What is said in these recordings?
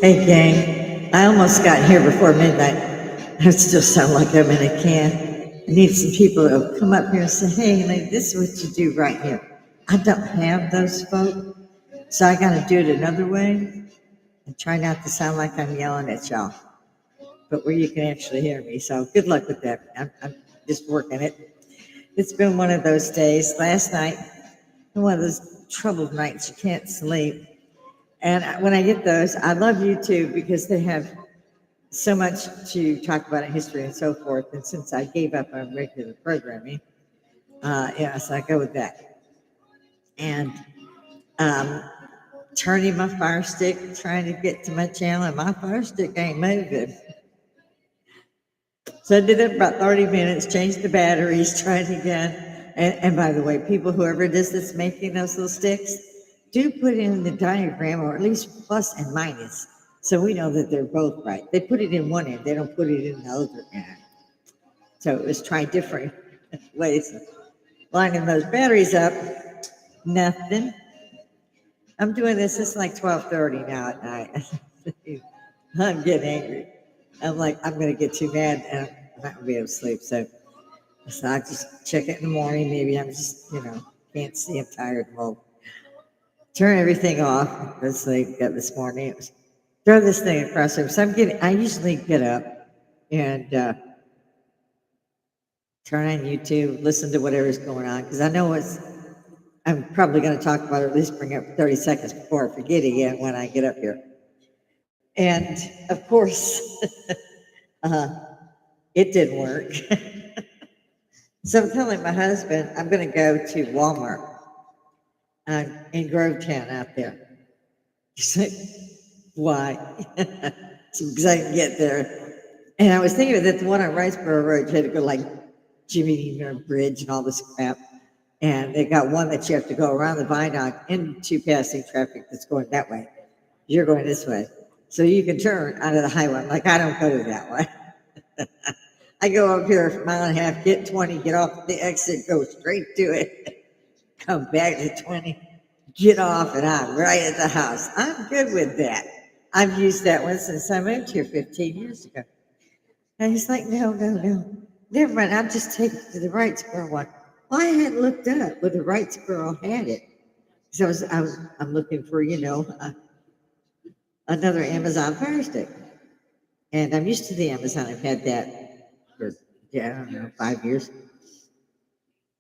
Hey, gang. I almost got here before midnight. I still sound like I'm in a can. I need some people to come up here and say, hey, like, this is what you do right here. I don't have those folk, so I got to do it another way and try not to sound like I'm yelling at y'all, but where you can actually hear me. So good luck with that. I'm just working it. It's been one of those days. Last night, one of those troubled nights you can't sleep. And when I get those, I love YouTube because they have so much to talk about in history and so forth. And since I gave up on regular programming, so I go with that. And um, turning my fire stick, trying to get to my channel, and my fire stick ain't moving. So I did it about 30 minutes, changed the batteries, tried again. And by the way, people, whoever it is that's making those little sticks, do put in the diagram, or at least plus and minus, so we know that they're both right. They put it in one end, they don't put it in the other end. So it was trying different ways of lining those batteries up. Nothing. I'm doing this, it's like 12:30 now at night. I'm getting angry. I'm like, I'm going to get too mad and I'm not going to be able to sleep. So I just check it in the morning. Maybe I'm just, can't see. I'm tired. Well, turn everything off. Go to sleep. Got this morning. It was, throw this thing across the room. So I usually get up and turn on YouTube, listen to whatever's going on, because I know I'm probably going to talk about it, at least bring up 30 seconds before I forget again when I get up here. And of course, it didn't work. So I'm telling my husband, I'm going to go to Walmart in Grovetown out there. He's like, why? Because I can get there. And I was thinking that the one on Riceboro Road, you had to go like Jimmy Dean Bridge and all this crap. And they got one that you have to go around the viaduct into passing traffic that's going that way. You're going this way. So you can turn onto the highway. I'm like, I don't go to that way. I go up here a mile and a half, get 20, get off the exit, go straight to it, come back to 20, get off, and I'm right at the house. I'm good with that. I've used that one since I moved here 15 years ago. And he's like, no. Never mind, I'll just take it to the Wrightsboro one. Well, I hadn't looked up where the Wrightsboro had it. So I'm looking for, another Amazon Fire Stick. And I'm used to the Amazon. I've had that for, I don't know, 5 years,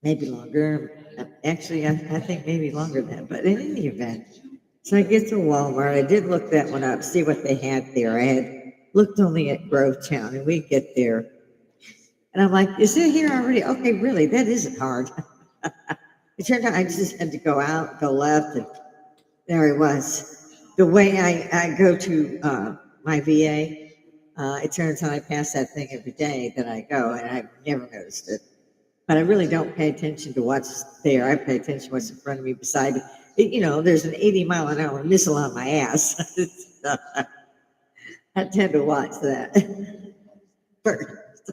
maybe longer. Actually, I think maybe longer than that, but in any event. So I get to Walmart. I did look that one up, see what they had there. I had looked only at Grovetown, and we get there. And I'm like, is it here already? Okay, really, that isn't hard. It turned out I just had to go out, go left, and there it was. The way I go to my VA, it turns out I pass that thing every day that I go, and I've never noticed it. But I really don't pay attention to what's there. I pay attention to what's in front of me, beside me. There's an 80-mile-an-hour missile on my ass. I tend to watch that first.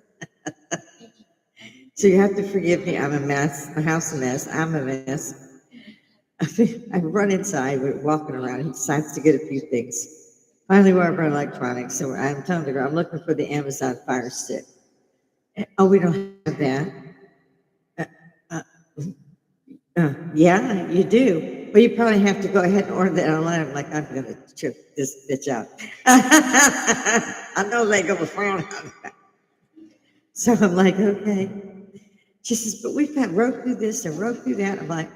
So you have to forgive me. I'm a mess, a house mess. I'm a mess. I run inside, we're walking around. He decides to get a few things. Finally, we're over electronics. So I'm telling the girl, I'm looking for the Amazon Fire Stick. Oh, we don't have that. Yeah, you do. Well, you probably have to go ahead and order that online. I'm like, I'm going to trip this bitch out. I know they go frown on that. So I'm like, okay. She says, but we've got Roku this and Roku that. I'm like,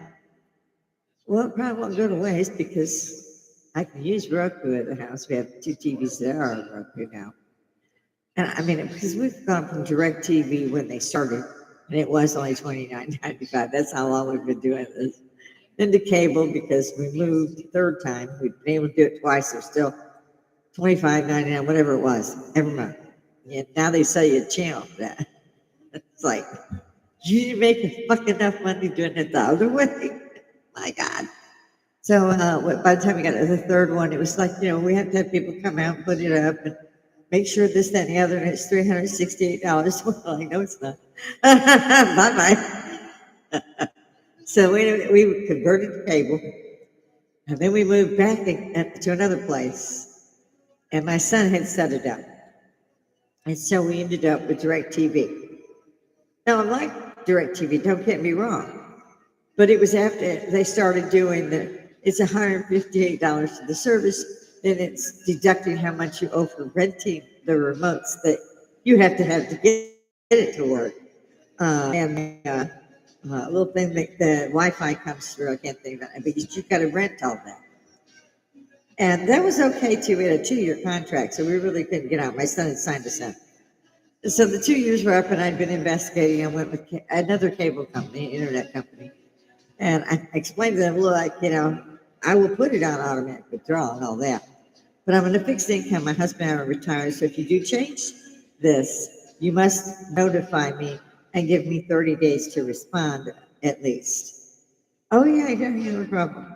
well, it probably won't go to waste because I can use Roku at the house. We have 2 TVs that are on Roku now. And I mean, because we've gone from DirecTV when they started, and it was only $29.95. That's how long we've been doing this. Then to cable, because we moved the third time. We've been able to do it twice. They're still $25.99, whatever it was, every month. And now they sell you a channel for that. It's like, you make fucking enough money doing it the other way. My God. So by the time we got to the third one, it was like, we have to have people come out and put it up and make sure this, that, and the other, and it's $368. Well, I know it's not. Bye-bye. So we converted to cable, and then we moved back to another place. and my son had set it up. And so we ended up with DirecTV. Now, I like DirecTV, don't get me wrong, but it was after they started doing it's $158 for the service, then it's deducting how much you owe for renting the remotes that you have to get it to work. And a little thing that the Wi-Fi comes through, I can't think of it, but you've got to rent all that. And that was okay too. We had a 2-year contract, so we really couldn't get out. My son had signed us up. So the 2 years were up, and I'd been investigating. I went with another cable company, internet company, and I explained to them, look, I will put it on automatic withdrawal and all that, but I'm going to fix the income. My husband and I are retired, so if you do change this, you must notify me and give me 30 days to respond at least. Oh yeah, I don't have a problem.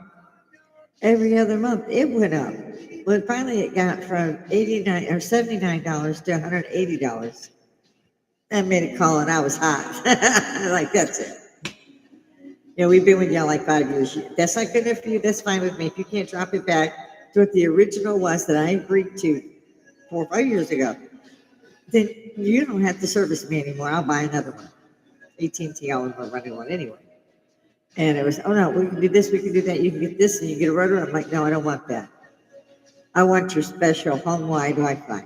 Every other month it went up. Well, finally it got from $89 or $79 to $180. I made a call and I was hot. Like, that's it. We've been with y'all like 5 years. If that's not good enough for you, that's fine with me. If you can't drop it back to what the original was that I agreed to 4 or 5 years ago, then you don't have to service me anymore. I'll buy another one. AT&T, I was running one anyway. And it was, oh no, we can do this, we can do that. You can get this and you get a rotor. I'm like, no, I don't want that. I want your special home-wide Wi-Fi.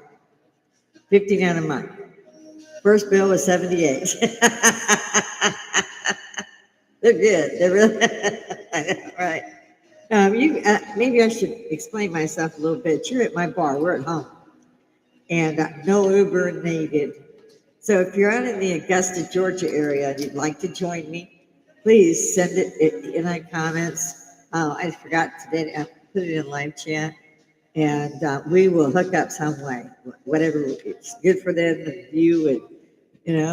$59 a month. First bill was $78. They're good. They're really, I know, right. Maybe I should explain myself a little bit. You're at my bar. We're at home. And no Uber needed. So if you're out in the Augusta, Georgia area and you'd like to join me, please send it in my comments. I forgot today to put it in live chat. And we will hook up some way, whatever it's good for them and you. And,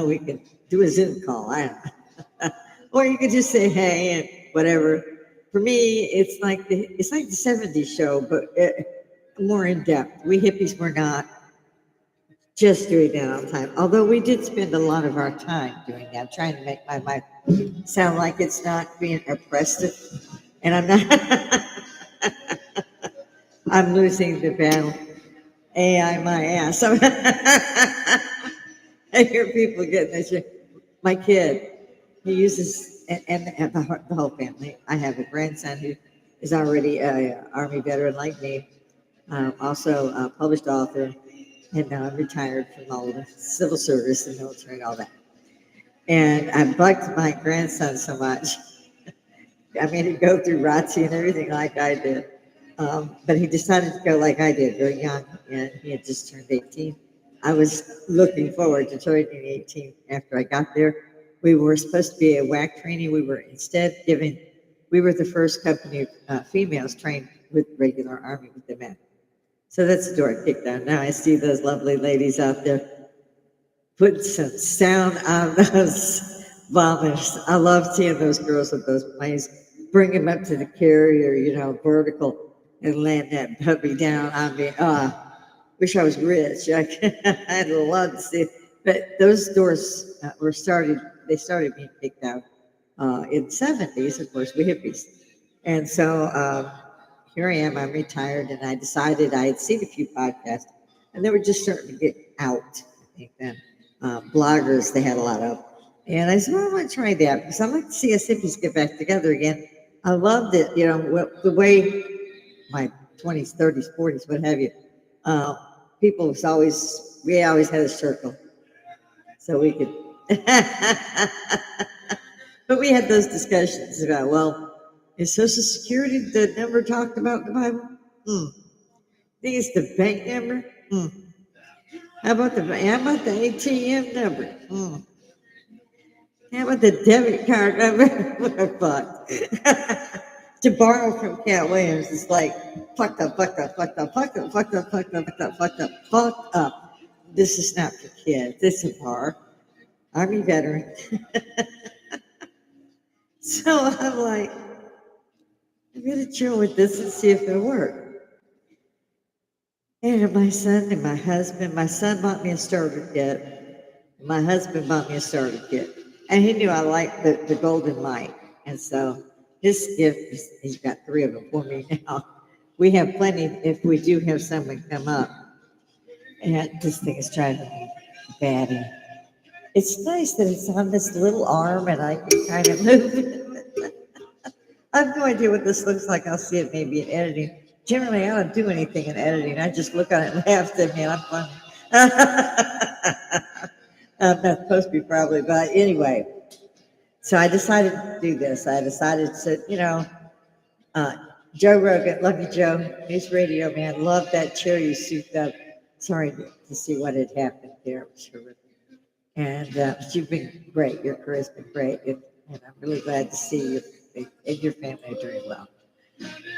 we can do a Zoom call. I don't know. Or you could just say, hey, and whatever. For me, it's like the 70s show, but more in depth. We hippies were not just doing that all the time. Although we did spend a lot of our time doing that, trying to make my life sound like it's not being oppressive. And I'm not. I'm losing the battle. AI my ass. I hear people getting this. My kid, he uses, and the whole family. I have a grandson who is already an Army veteran like me, also a published author, and now I'm retired from all the civil service and military and all that. And I bugged my grandson so much. I made him go through ROTC and everything like I did. But he decided to go like I did, very young, and he had just turned 18. I was looking forward to turning 18 after I got there. We were supposed to be a WAC trainee. We were instead we were the first company of females trained with regular Army with the men. So that's the door I kicked down. Now I see those lovely ladies out there putting some sound on those bombers. I love seeing those girls with those planes, bring them up to the carrier, vertical, and land that puppy down on me. Wish I was rich. I'd love to see it. But those doors they started being kicked out in the 70s, of course, we hippies. And so here I am, I'm retired, and I decided I had seen a few podcasts, and they were just starting to get out, I think then. Bloggers, they had a lot of. And I said, well, I want to try that, because I'd like to see us hippies get back together again. I loved it, the way my 20s, 30s, 40s, what have you. We always had a circle, so we could. But we had those discussions about, well, is Social Security the number talked about in the Bible? Think it's the bank number? How about the ATM number? How about the debit card number? We're fucked. To borrow from Cat Williams is like fucked up. This is not for kids. This is a bar. Army veteran. So I'm like, I'm gonna chill with this and see if it'll work. And my son and my son bought me a starter kit. My husband bought me a starter kit. And he knew I liked the golden light. And so his gift, he's got 3 of them for me now. We have plenty if we do have someone come up. And this thing is driving me batty. It's nice that it's on this little arm and I can kind of move it. I have no idea what this looks like. I'll see it maybe in editing. Generally, I don't do anything in editing. I just look on it and laugh at me, and I'm funny. I'm not supposed to be probably, but anyway. So I decided to do this. I decided to, uh, Joe Rogan, love you, Joe. News radio man, love that chair you souped up. Sorry to see what had happened there. It was horrific. And but you've been great. Your career's been great, and I'm really glad to see you and your family are doing well.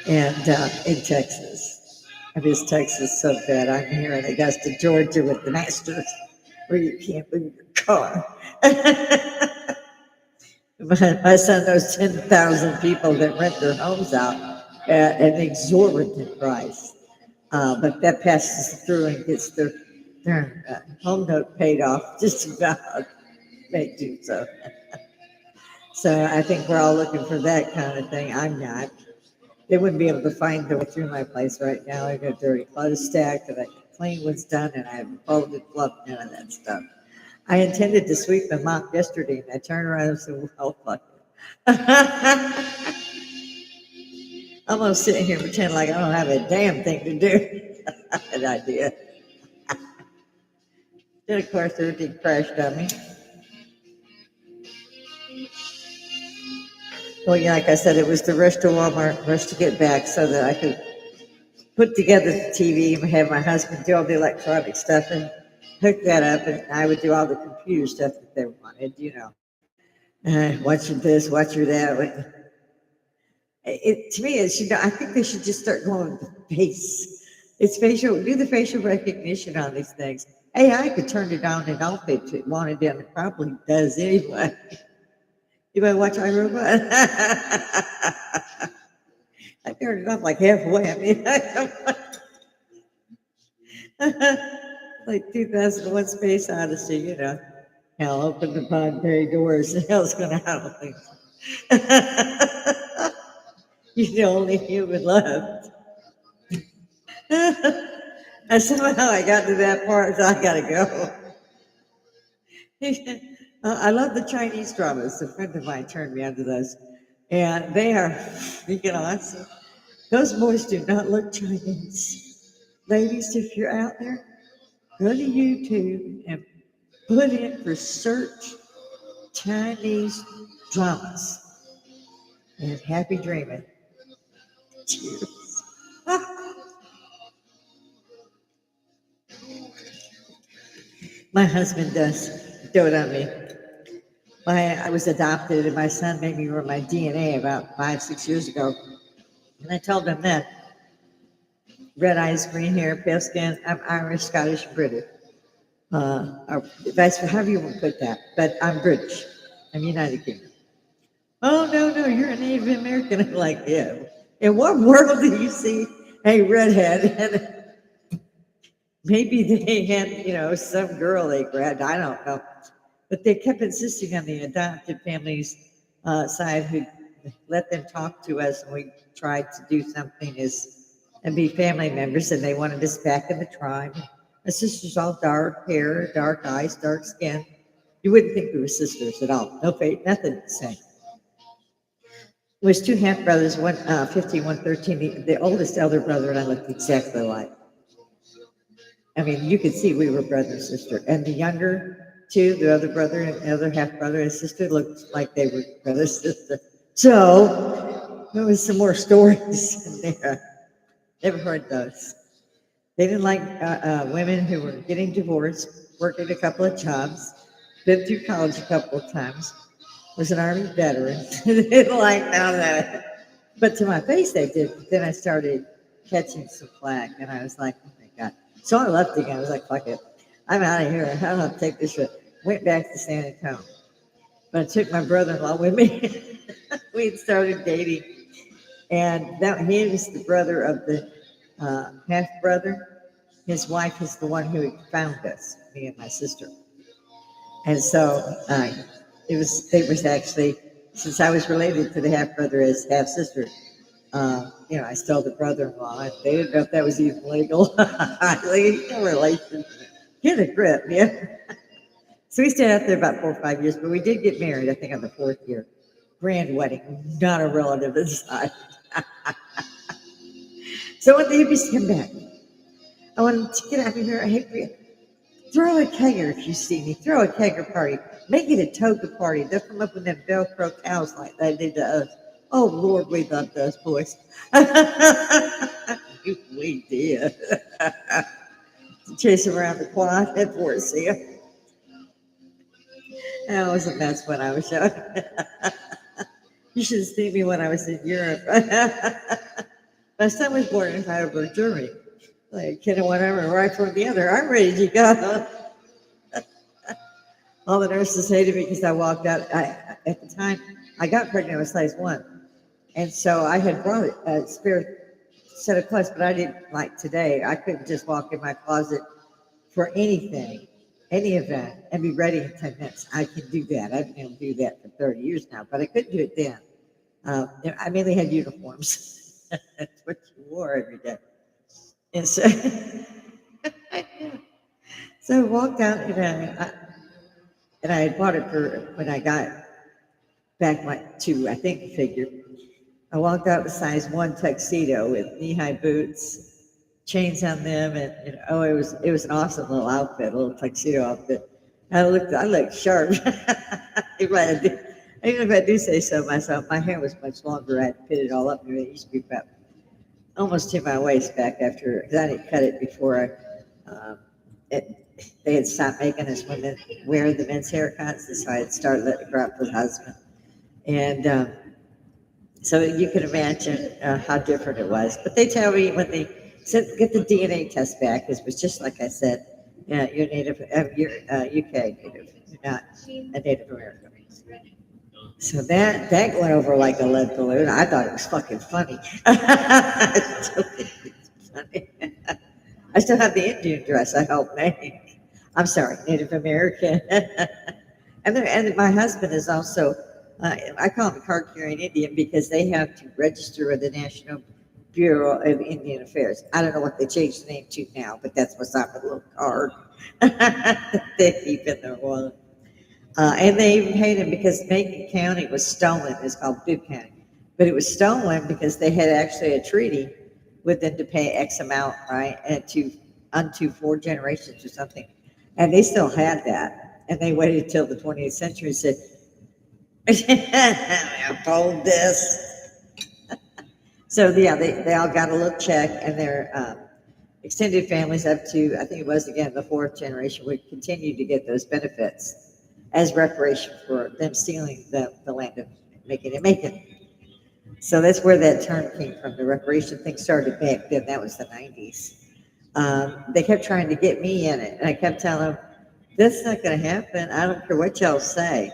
And in Texas, I miss Texas so bad. I'm here in Augusta, Georgia, with the Masters, where you can't move your car. My son knows 10,000 people that rent their homes out at an exorbitant price. But that passes through and gets their home note paid off just about. They do so. So I think we're all looking for that kind of thing. I'm not. They wouldn't be able to find their way through my place right now. I got dirty clothes stacked, and I clean what's done, and I haven't folded, fluffed, none of that stuff. I intended to sweep and mop yesterday, and I turned around and said, well, fuck it. I'm gonna sit here and pretend like I don't have a damn thing to do. An idea. Then of course everything crashed on me. Well, yeah, like I said, it was the rush to Walmart, rush to get back so that I could put together the TV and have my husband do all the electronic stuff and hook that up, and I would do all the computer stuff that they wanted. Watch your this, watch your that. To me, I think they should just start going with the face. It's facial, do the facial recognition on these things. AI could turn it on and off if it wanted to, and it probably does anyway. You might watch iRobot. I turned it off like halfway. I mean, like 2001 Space Odyssey. Hell, open the Pompeii doors, and hell's gonna happen things. You're the only human left. And somehow I got to that part, so I gotta go. I love the Chinese dramas. A friend of mine turned me onto those, and they are freaking awesome. Those boys do not look Chinese. Ladies, if you're out there, go to YouTube and put in for search Chinese dramas and happy dreaming. Cheers. My husband does dote on me. I was adopted, and my son made me wear my DNA about 5, 6 years ago. And I told him that red eyes, green hair, pale skin, I'm Irish, Scottish, British. Or vice, however you want to put that. But I'm British. I'm United Kingdom. Oh, no, you're a Native American. I'm like, yeah. In what world do you see a redhead? And maybe they had, some girl they grabbed. I don't know. But they kept insisting on the adopted families side who let them talk to us, and we tried to do something and be family members, and they wanted us back in the tribe. My sister's all dark hair, dark eyes, dark skin. You wouldn't think we were sisters at all. No faith, nothing the same. It was two half brothers, one 15, one 13. The oldest elder brother and I looked exactly alike. I mean, you could see we were brother and sister. And the younger two, the other brother and the other half brother and sister, looked like they were brother and sister. So there was some more stories in there. Never heard those. They didn't like women who were getting divorced, working a couple of jobs, been through college a couple of times, was an Army veteran. They didn't like none of that. But to my face, they did. But then I started catching some flack, and I was like, oh my God. So I left again. I was like, fuck it. I'm out of here. I don't have to take this shit. Went back to San Antonio. But I took my brother-in-law with me. We had started dating. And he was the brother of the half-brother. His wife is the one who found us, me and my sister. And so it was actually, since I was related to the half-brother as half-sister, I stole the brother-in-law. They didn't know if that was even legal. Like, no relation. Get a grip, yeah. So we stayed out there about 4 or 5 years, but we did get married, I think, on the fourth year. Grand wedding, not a relative inside. So when the hippies come back, I wanted to get out of here. Hey, throw a kegger if you see me. Throw a kegger party. Make it a toga party. They'll come up with them Velcro cows like they did to us. Oh, Lord, we love those boys. We did. Chase around the quad at Fort Seal. That was a mess when I was young. You should have seen me when I was in Europe. My son was born in Heidelberg, Germany. Like, kid, whatever, right from the other. I'm ready to go. All the nurses hated me because I walked out. At the time, I got pregnant with size 1. And so I had brought a spare set of clothes, but I didn't like today. I couldn't just walk in my closet for anything, any event, and be ready in 10 minutes. I can do that. I've been able to do that for 30 years now, but I couldn't do it then. I mainly had uniforms. That's what you wore every day. And so, so I walked out and I had bought it for when I got back to, I think, the figure. I walked out with size 1 tuxedo with knee-high boots, chains on them, and oh, it was an awesome little outfit, a little tuxedo outfit. I looked sharp. Even if I do say so myself, my hair was much longer. I had to pin it all up, and it used to be about almost to my waist back after, because I didn't cut it before they had stopped making us women wear the men's haircuts, and so I had started letting it grow up for the husband. And so you can imagine how different it was. But they tell me when they get the DNA test back, it was just like I said, you're Native, you're UK Native, you're not a Native American. So that went over like a lead balloon. I thought it was fucking funny. Funny. I still have the Indian dress I helped make. I'm sorry, Native American. and my husband is also, I call him a card carrying Indian because they have to register with the National Bureau of Indian Affairs. I don't know what they changed the name to now, but that's what's on the little card they keep in their wallet. And they even hate him because Macon County was stolen. It's called Bibb County. But it was stolen because they had actually a treaty with them to pay X amount, right? And unto 4 generations or something. And they still had that. And they waited until the 20th century and said, I'm told this. So, yeah, they all got a little check, and their extended families up to, I think it was, again, the 4th generation would continue to get those benefits as reparation for them stealing the land and making it Macon. So that's where that term came from. The reparation thing started back then. That was the 90s. They kept trying to get me in it, and I kept telling them, that's not going to happen. I don't care what y'all say.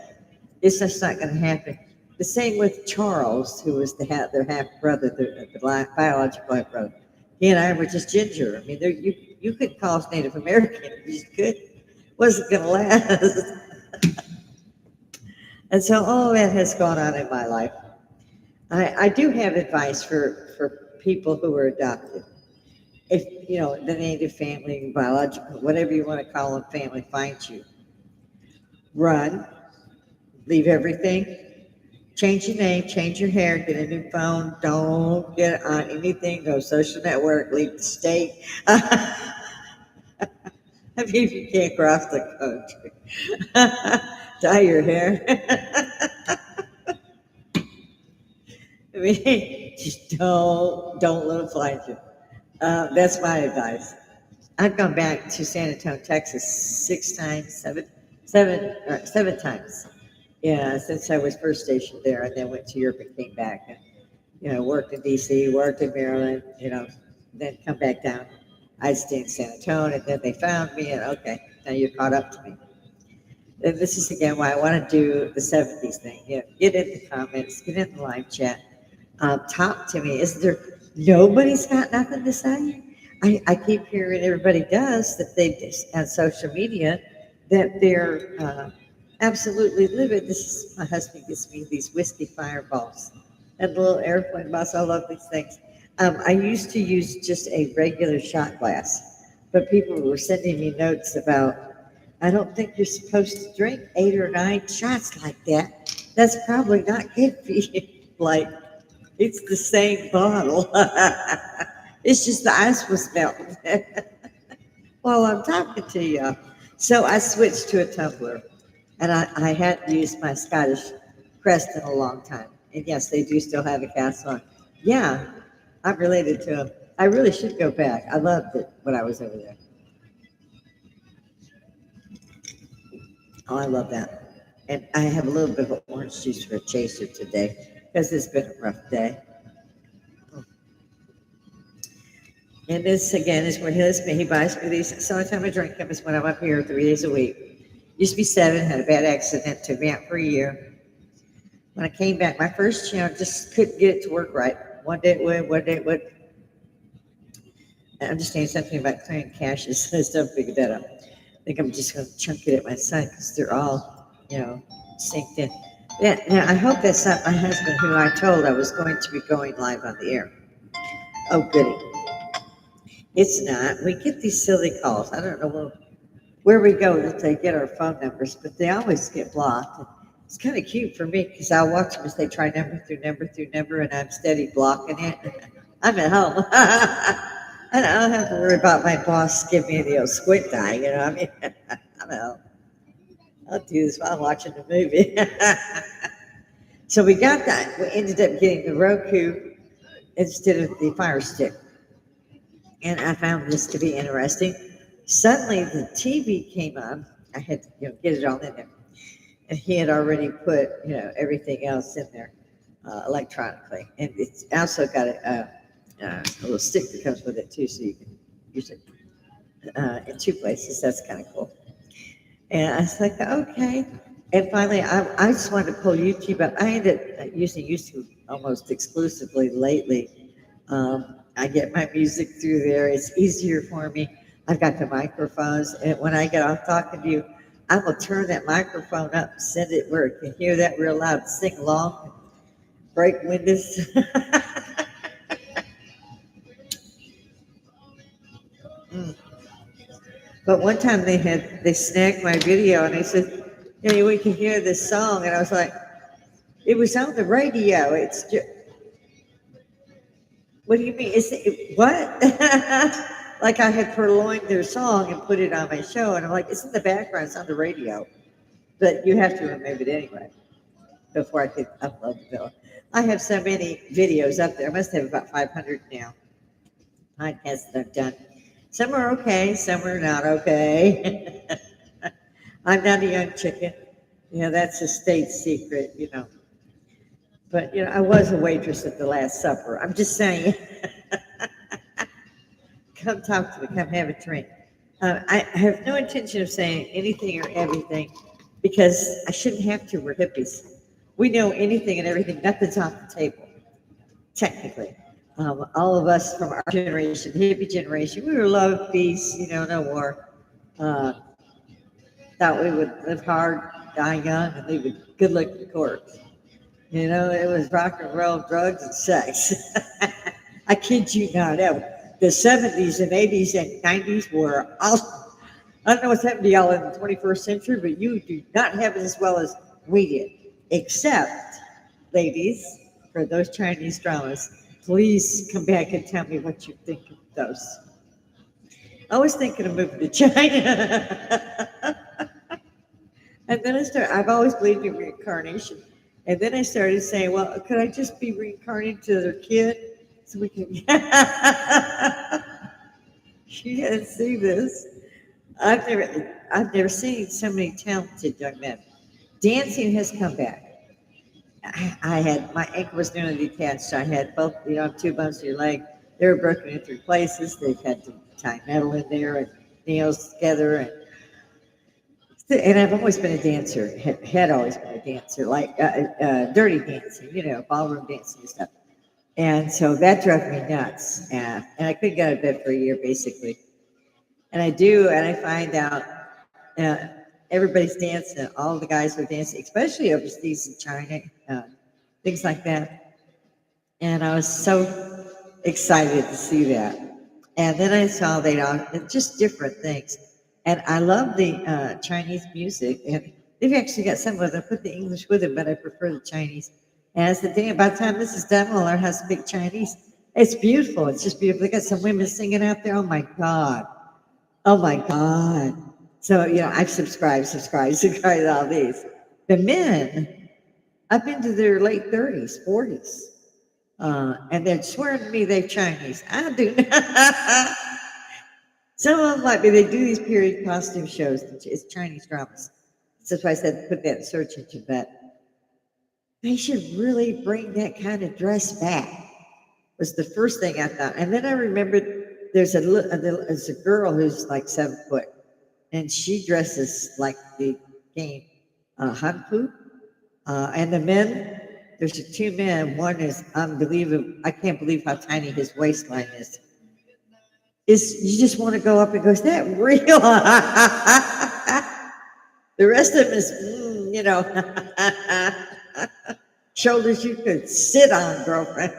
It's just not going to happen. The same with Charles, who was their half brother, the biological half brother. He and I were just ginger. I mean, you could call us Native American. You could. Wasn't going to last. And so all that has gone on in my life. I do have advice for people who are adopted. If, the Native family, biological, whatever you want to call them, family finds you, run, leave everything, change your name, change your hair, get a new phone, don't get on anything, no social network, leave the state. I mean, if you can't cross the country, dye your hair. I mean, just don't let them find you. That's my advice. I've gone back to San Antonio, Texas 7 times. Yeah, since I was first stationed there, and then went to Europe and came back, and worked in D.C., worked in Maryland, then come back down. I'd stay in San Antonio, and then they found me, and okay, now you're caught up to me. And this is again why I want to do the 70s thing. Get in the comments, get in the live chat, talk to me. Is there nobody's got nothing to say? I keep hearing everybody does that they on social media that they're absolutely livid. My husband gives me these whiskey fireballs. And the little airplane bus. I love these things. I used to use just a regular shot glass, but people were sending me notes about, I don't think you're supposed to drink 8 or 9 shots like that. That's probably not good for you. Like, it's the same bottle. It's just the ice was melting while I'm talking to you. So I switched to a tumbler, and I hadn't used my Scottish crest in a long time. And yes, they do still have a cast on. Yeah, I'm related to them. I really should go back. I loved it when I was over there. Oh, I love that. And I have a little bit of orange juice for a chaser today because it's been a rough day. And this again is where he buys me these. So the only time I drink them is when I'm up here 3 days a week. Used to be 7, had a bad accident, took me out for a year. When I came back, my first just couldn't get it to work right. One day it would, one day it would. I understand something about clearing caches. I still figured that out. I think I'm just going to chunk it at my son because they're all, synced in. Yeah, now I hope that's not my husband who I told I was going to be going live on the air. Oh, goody. It's not. We get these silly calls. I don't know where we go that they get our phone numbers, but they always get blocked. It's kind of cute for me because I'll watch them as they try number through number through number, and I'm steady blocking it. I'm at home. I don't have to worry about my boss giving me the old squint eye, I mean, I'm at home. I'll do this while I'm watching the movie. So we got that. We ended up getting the Roku instead of the Fire Stick. And I found this to be interesting. Suddenly the TV came on. I had to get it all in there. And he had already put everything else in there electronically. And it's also got a little stick that comes with it too, so you can use it in 2 places. That's kind of cool. And I was like, okay. And finally, I just wanted to pull YouTube up. I ended up using YouTube almost exclusively lately. I get my music through there. It's easier for me. I've got the microphones, and when I get off talking to you, I will turn that microphone up, send it where it can hear that real loud, sing along, break windows. But one time they snagged my video and they said, we can hear this song, and I was like, it was on the radio. It's just, what do you mean? What? Like I had purloined their song and put it on my show, and I'm like, it's in the background, it's on the radio, but you have to remove it anyway before I could upload the bill. I have so many videos up there. I must have about 500 now. Podcasts that I've done. Some are okay, some are not okay. I'm not a young chicken. That's a state secret, But, I was a waitress at the Last Supper. I'm just saying. Come talk to me. Come have a drink. I have no intention of saying anything or everything because I shouldn't have to. We're hippies. We know anything and everything. Nothing's off the table, technically. All of us from our generation, hippie generation, we were love, peace, no war. Thought we would live hard, die young, and leave a good-looking corpse. It was rock and roll, drugs, and sex. I kid you not. The 70s and 80s and 90s were awesome. I don't know what's happened to y'all in the 21st century, but you do not have it as well as we did. Except, ladies, for those Chinese dramas, please come back and tell me what you think of those. I was thinking of moving to China. And then I've always believed in reincarnation. And then I started saying, well, could I just be reincarnated to their kid so we can... You didn't see this. I've never seen so many talented young men. Dancing has come back. I had, my ankle was nearly detached. I had both, 2 bumps in your leg. They were broken in 3 places. They've had to tie metal in there and nails together. And I've always been a dancer, had always been a dancer, like dirty dancing, ballroom dancing and stuff. And so that drove me nuts. And I couldn't get out of bed for a year, basically. And I find out everybody's dancing. All the guys are dancing, especially overseas in China, things like that. And I was so excited to see that. And then I saw they all just different things. And I love the Chinese music. And they've actually got some of them. Put the English with it, but I prefer the Chinese. And that's the thing. By the time this is done, we'll learn how to speak Chinese. It's beautiful. It's just beautiful. They got some women singing out there. Oh my God. Oh my God. So, I've subscribed to all these. The men, up into their late 30s, 40s. And they're swearing to me they're Chinese. I do not. Some of them might be. They do these period costume shows. It's Chinese dramas. So that's why I said put that in search engine. But they should really bring that kind of dress back. Was the first thing I thought. And then I remembered there's a girl who's like 7 foot, and she dresses like the game Hanpu. And the men, there's two men. One is unbelievable. I can't believe how tiny his waistline is. You just want to go up and go, is that real? The rest of them is, shoulders you could sit on, girlfriend.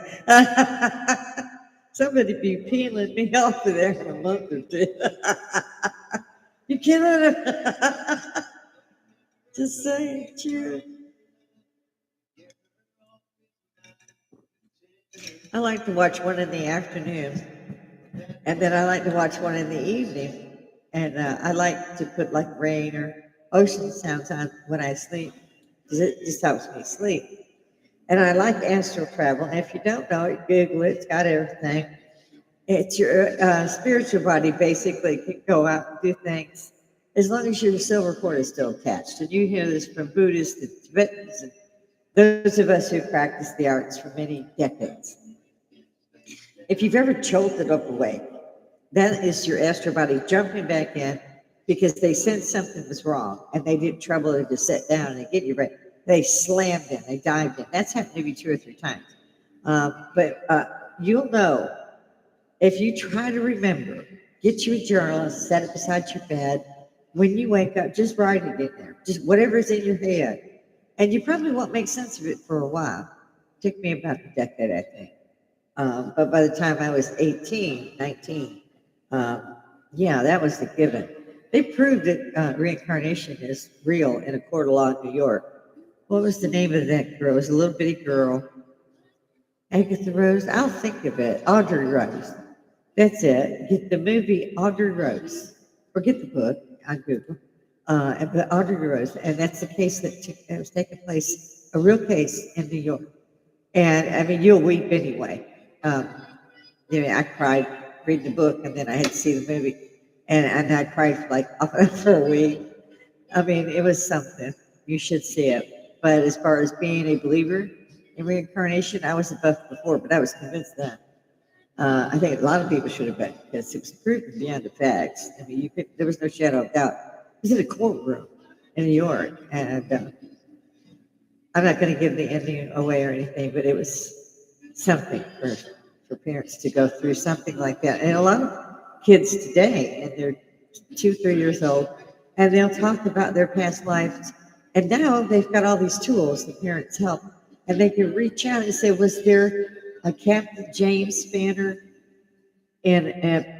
Somebody be peeling me off of there in a month or two. You killing him? Just saying, true. I like to watch one in the afternoon, and then I like to watch one in the evening. And I like to put like rain or ocean sounds on when I sleep, because it just helps me sleep. And I like astral travel. And if you don't know it, Google it. It's got everything. It's your spiritual body basically can go out and do things as long as your silver cord is still attached. And you hear this from Buddhists and Tibetans and those of us who practice the arts for many decades. If you've ever jolted up awake, that is your astral body jumping back in because they sensed something was wrong and they didn't trouble it to sit down and get you right. They slammed in, they dived in. That's happened maybe 2 or 3 times. But you'll know if you try to remember, get you a journal and set it beside your bed. When you wake up, just write it in there, just whatever's in your head. And you probably won't make sense of it for a while. It took me about a decade, I think. But by the time I was 18, 19, yeah, that was the given. They proved that reincarnation is real in a court of law in New York. What was the name of that girl? It was a little bitty girl. Agatha Rose? I'll think of it. Audrey Rose. That's it. Get the movie Audrey Rose, or get the book on Google. But Audrey Rose, and that's the case that was taking place, a real case in New York. And I mean, you'll weep anyway. I cried reading the book, and then I had to see the movie, and I cried for like for a week. I mean, it was something. You should see it. But as far as being a believer in reincarnation, I was above before, but I was convinced that. I think a lot of people should have been because it was proven beyond the facts. I mean, there was no shadow of doubt. It was in a courtroom in New York, and I'm not going to give the ending away or anything, but it was something for parents to go through something like that. And a lot of kids today, and they're 2, 3 years old, and they'll talk about their past lives. And now they've got all these tools, the parents help, and they can reach out and say, was there a Captain James Spanner in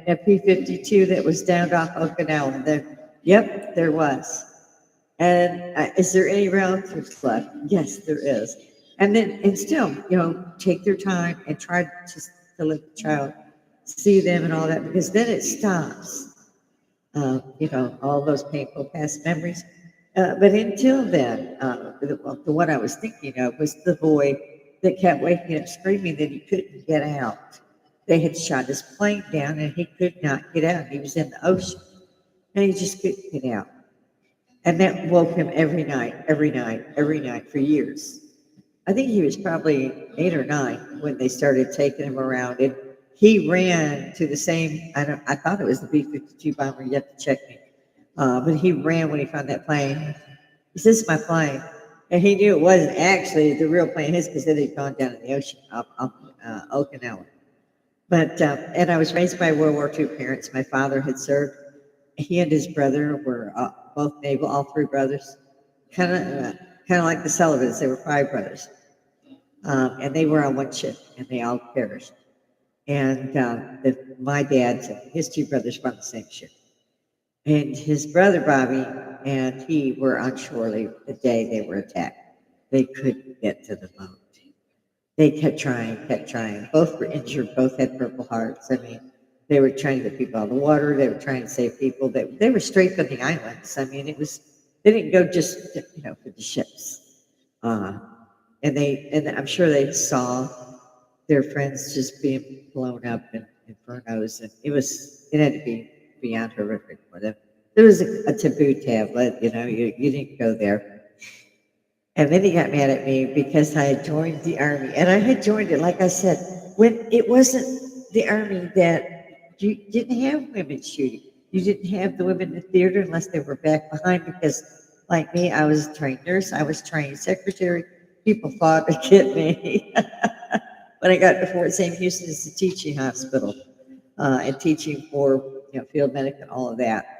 a P-52 that was downed off Okinawa? Yep, there was. And is there any relatives left? Yes, there is. And still, take their time and try to let the child see them and all that, because then it stops. All those painful past memories. But until then, the one I was thinking of was the boy that kept waking up screaming that he couldn't get out. They had shot his plane down and he could not get out. He was in the ocean and he just couldn't get out. And that woke him every night for years. I think he was probably 8 or 9 when they started taking him around. And he ran to the same, I thought it was the B-52 bomber, you have to check me. But he ran when he found that plane. He says, "This is my plane." And he knew it wasn't actually the real plane, his, because it had gone down in the ocean off Okinawa. But, and I was raised by World War II parents. My father had served. He and his brother were both naval, all 3 brothers. Kind of like the Sullivans, they were 5 brothers. and they were on one ship, and they all perished. And my dad and his two brothers were on the same ship. And his brother Bobby and he were on shore the day they were attacked. They couldn't get to the boat. They kept trying, kept trying. Both were injured, both had Purple Hearts. I mean, they were trying to get people out of the water. They were trying to save people. They were straight from the islands. I mean, they didn't go just, for the ships. Uh, and I'm sure they saw their friends just being blown up in infernos. And it had to be beyond horrific for them. There was a taboo tablet, you didn't go there. And then he got mad at me because I had joined the army. And I had joined it, like I said, when it wasn't the army that you didn't have women shooting. You didn't have the women in the theater unless they were back behind because, like me, I was a trained nurse, I was trained secretary. People fought to get me. When I got to Fort St. Houston, it's a teaching hospital and teaching for field medic and all of that.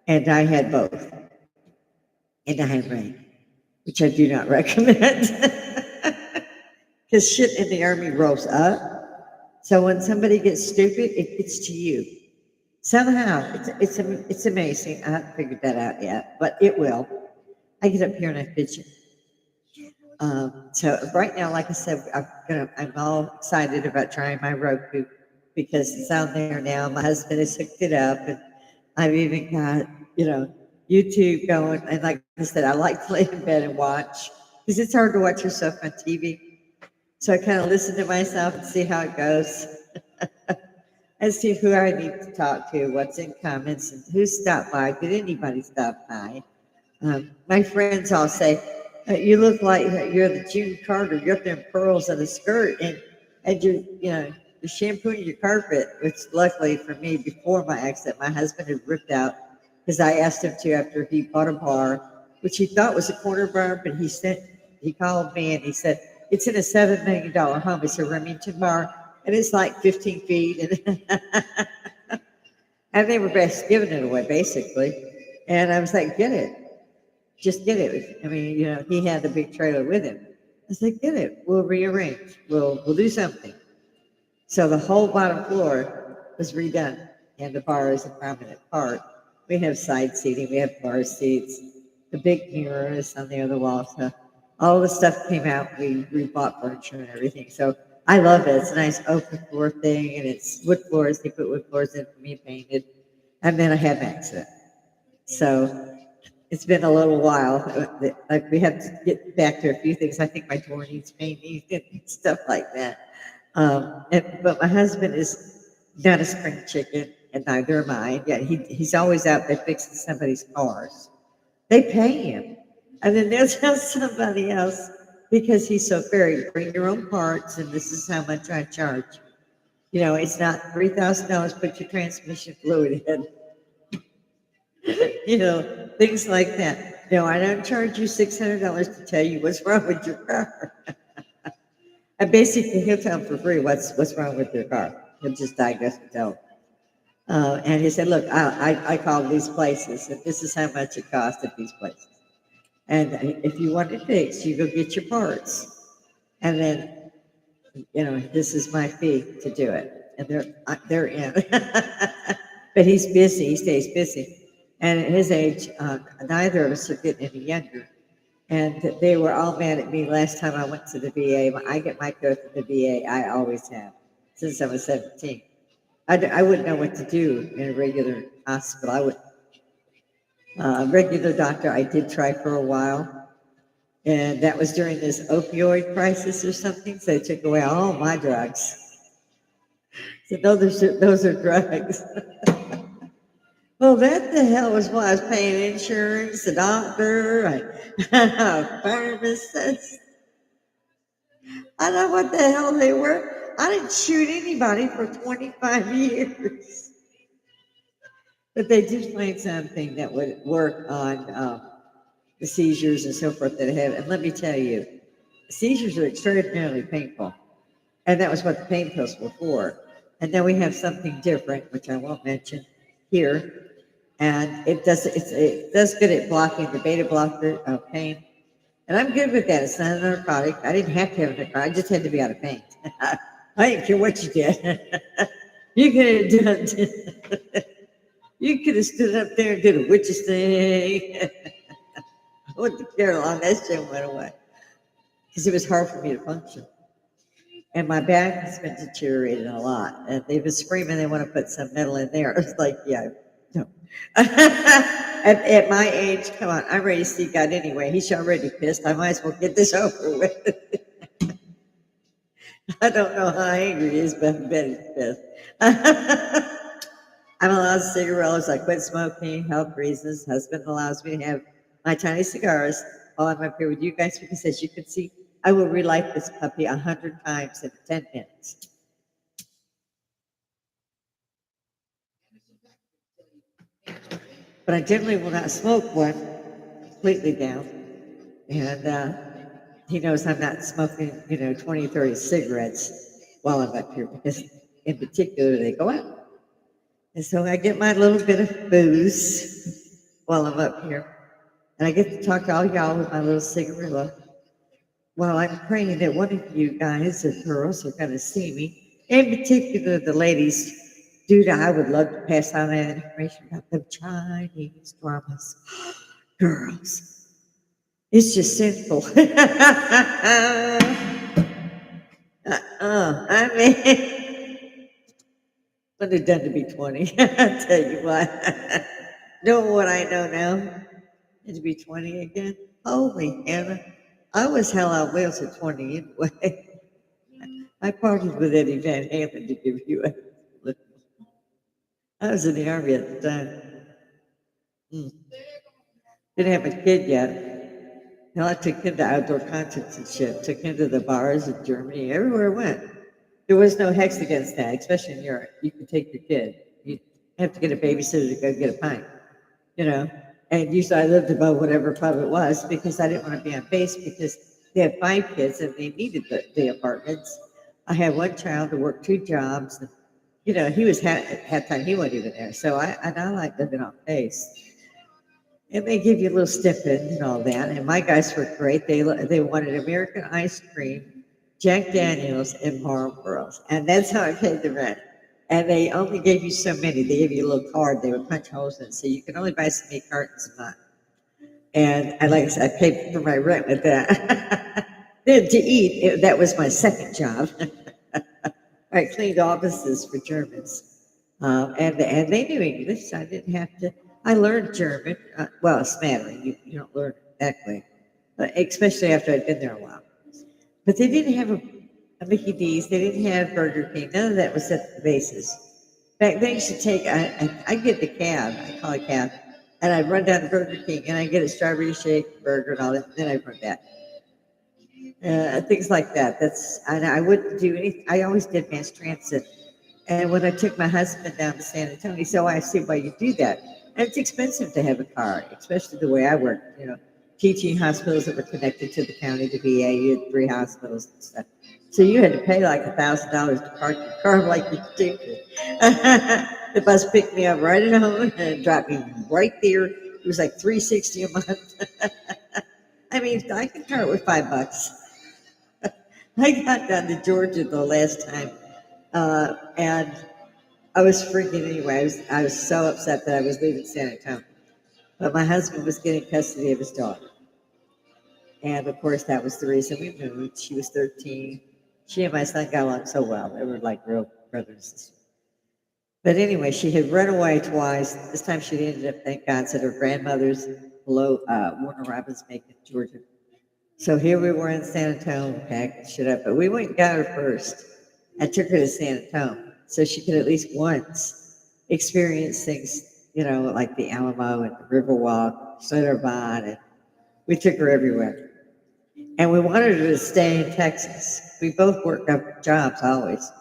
And I had both. And I had rank, which I do not recommend. Because shit in the army rolls up. So when somebody gets stupid, it gets to you. Somehow, it's amazing. I haven't figured that out yet, but it will. I get up here and I fidget. So right now, like I said, I'm all excited about trying my Roku because it's out there now. My husband has hooked it up, and I've even got YouTube going. And like I said, I like to lay in bed and watch because it's hard to watch yourself on TV. So I kind of listen to myself and see how it goes, and see who I need to talk to, what's in comments, and who stopped by. Did anybody stop by? My friends all say, you look like you're the June Carter. You're up there in pearls and a skirt, and you're shampooing your carpet, which luckily for me, before my accident, my husband had ripped out because I asked him to after he bought a bar, which he thought was a corner bar, but he called me and he said, it's in a $7 million home. It's a Remington bar, and it's like 15 feet. And they were best giving it away, basically. And I was like, get it. Just get it. I mean, he had the big trailer with him. I said, get it. We'll rearrange. We'll do something. So the whole bottom floor was redone, and the bar is a prominent part. We have side seating. We have bar seats. The big mirror is on the other wall. So all the stuff came out. We bought furniture and everything. So I love it. It's a nice open floor thing, and it's wood floors. They put wood floors in for me painted. And then I had an accident. So it's been a little while. Like we have to get back to a few things. I think my door needs painting and stuff like that. But my husband is not a spring chicken, and neither am I. Yeah, he's always out there fixing somebody's cars. They pay him, and then they'll tell somebody else because he's so fair. Bring your own parts, and this is how much I charge. It's not $3,000. Put your transmission fluid in. Things like that. No, I don't charge you $600 to tell you what's wrong with your car. And basically, he'll tell him for free what's wrong with your car. He'll just diagnose and tell him. And he said, look, I called these places, and this is how much it cost at these places. And if you want it fixed, you go get your parts. And then, this is my fee to do it. And they're in. But he's busy. He stays busy. And at his age, neither of us are getting any younger. And they were all mad at me last time I went to the VA. I get my care from the VA. I always have since I was 17. I wouldn't know what to do in a regular hospital. I would a regular doctor. I did try for a while, and that was during this opioid crisis or something. So they took away all my drugs. So those are drugs. Well, that the hell was why I was paying insurance, a doctor, a pharmacist. I don't know what the hell they were. I didn't shoot anybody for 25 years. But they did find something that would work on the seizures and so forth that I have. And let me tell you, seizures are extraordinarily painful. And that was what the pain pills were for. And then we have something different, which I won't mention here. And it does good at blocking the beta blocker of pain. And I'm good with that. It's not a narcotic. I didn't have to have a narcotic. I just had to be out of pain. I didn't care what you did. You could have done. You could have stood up there and did a witch's thing. I wouldn't care long that shit went away because it was hard for me to function. And my back has been deteriorating a lot. And they've been screaming they want to put some metal in there. It's like, yeah, no. At my age, come on, I'm ready to see God anyway. He's already pissed. I might as well get this over with. I don't know how angry he is, but I bet he's pissed. I'm allowed cigarettes. I quit smoking, health reasons. Husband allows me to have my tiny cigars while I'm up here with you guys because, as you can see, I will relight this puppy 100 times in 10 minutes. But I generally will not smoke one completely down. And he knows I'm not smoking, 20, 30 cigarettes while I'm up here because, in particular, they go out. And so I get my little bit of booze while I'm up here. And I get to talk to all y'all with my little cigarette while I'm praying that one of you guys or girls are going to see me. In particular, the ladies. Dude, I would love to pass on that information about the Chinese dramas. Girls, it's just sinful. I mean, what they've done to be 20. I tell you what. Knowing what I know now, and to be 20 again. Holy Hannah. I was hell on wheels at 20 anyway. I partied with Eddie Van Halen to give you a look. I was in the Army at the time. Didn't have a kid yet. I took him to outdoor concerts and shit, took him to the bars in Germany, everywhere I went. There was no hex against that, especially in Europe. You could take your kid. You have to get a babysitter to go get a pint, you know. And usually I lived above whatever pub it was because I didn't want to be on base because they had 5 kids and they needed the apartments. I had one child who worked 2 jobs. And, he was had time he wasn't even there. So I like living on base. And they give you a little stipend and all that. And my guys were great. They wanted American ice cream, Jack Daniels, and Marlboros. And that's how I paid the rent. And they only gave you so many. They gave you a little card. They would punch holes in it. So you could only buy so many cartons a month. And like I said, I paid for my rent with that. Then to eat, that was my second job. I cleaned offices for Germans. And they knew English. I didn't have to. I learned German. Well, a smattering. You don't learn it that way, especially after I'd been there a while. But they didn't have a Mickey D's. They didn't have Burger King. None of that was at the bases. Back then, you should take. I get the cab. I call it cab, and I'd run down to Burger King and I get a strawberry shake burger and all that. And then I'd run back. Things like that. And I wouldn't do anything. I always did mass transit. And when I took my husband down to San Antonio, he said, "Oh, I see why you do that." And it's expensive to have a car, especially the way I work, teaching hospitals that were connected to the county, the VA, you had 3 hospitals and stuff. So you had to pay like $1,000 to park your car like you stupid. The bus picked me up right at home and dropped me right there. It was like $360 a month. I mean, I could car with $5. I got down to Georgia the last time, and I was freaking anyway. I was so upset that I was leaving San Antonio. But my husband was getting custody of his daughter. And of course, that was the reason we moved. She was 13. She and my son got along so well. They were like real brother and sister. But anyway, she had run away twice. This time she ended up, thank God, at her grandmother's below Warner Robins Macon, Georgia. So here we were in San Antonio, packing shit up. But we went and got her first. I took her to San Antonio so she could at least once experience things, like the Alamo and the Riverwalk, Cinnabon, and we took her everywhere. And we wanted her to stay in Texas. We both worked up jobs always.